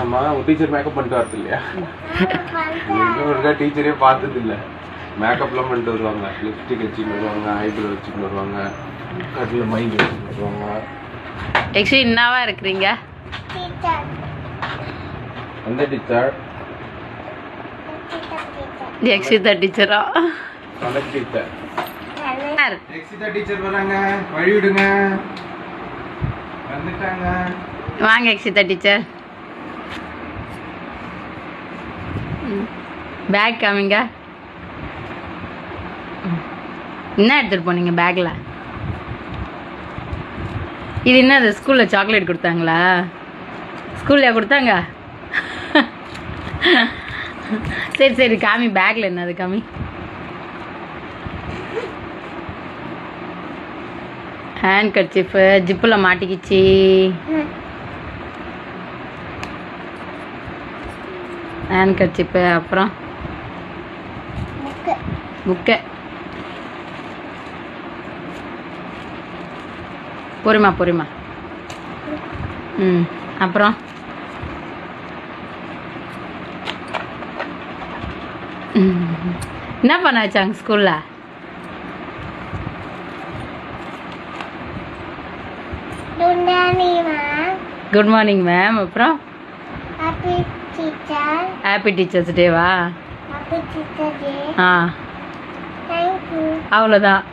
ஆமா உங்க teacher makeup பண்ணிட்டு வரது இல்லையா? இன்னொருக்கா டீச்சரே பார்த்தது இல்லை. மேக்கப்லாம் பண்ணிட்டு வருவாங்க. லிப்ஸ்டிக் வச்சுட்டு வருவாங்க, ஐப்ரோ வச்சுட்டு வருவாங்க, கட்டில் மைண்ட் வச்சுட்டு வருவாங்க. ஆக்சுவலி என்னவா இருக்கிறீங்க? அந்த டீச்சர் எக்ஸிதா டீச்சரா? அந்த டீச்சர் எக்ஸிதா டீச்சர் வராங்க. வழி விடுங்க. வந்துட்டாங்க. வாங்க எக்ஸிதா டீச்சர். பேக் காமிங்க. என்ன எடுத்துட்டு போனீங்க பேக்ல? இது என்னது ஸ்கூல்ல சாக்லேட் கொடுத்தாங்களா? ஸ்கூல்லையா கொடுத்தாங்க? சரி சரி காமி பேக்ல என்னது காமி. ஹேண்ட் கர்ச்சீஃப் ஜிப்பில் மாட்டிக்கிச்சு. ஹேண்ட் கர்ச்சீஃப் அப்புறம் புக்கு. பொறுமா பொறுமா. அப்புறம் என்ன பண்ண வச்சாங்க ஸ்கூல்ல? Good morning ma'am. அப்புறம் ஹாப்பி டீச்சர்ஸ் டேவா? ஆ அவ்வளோதான்.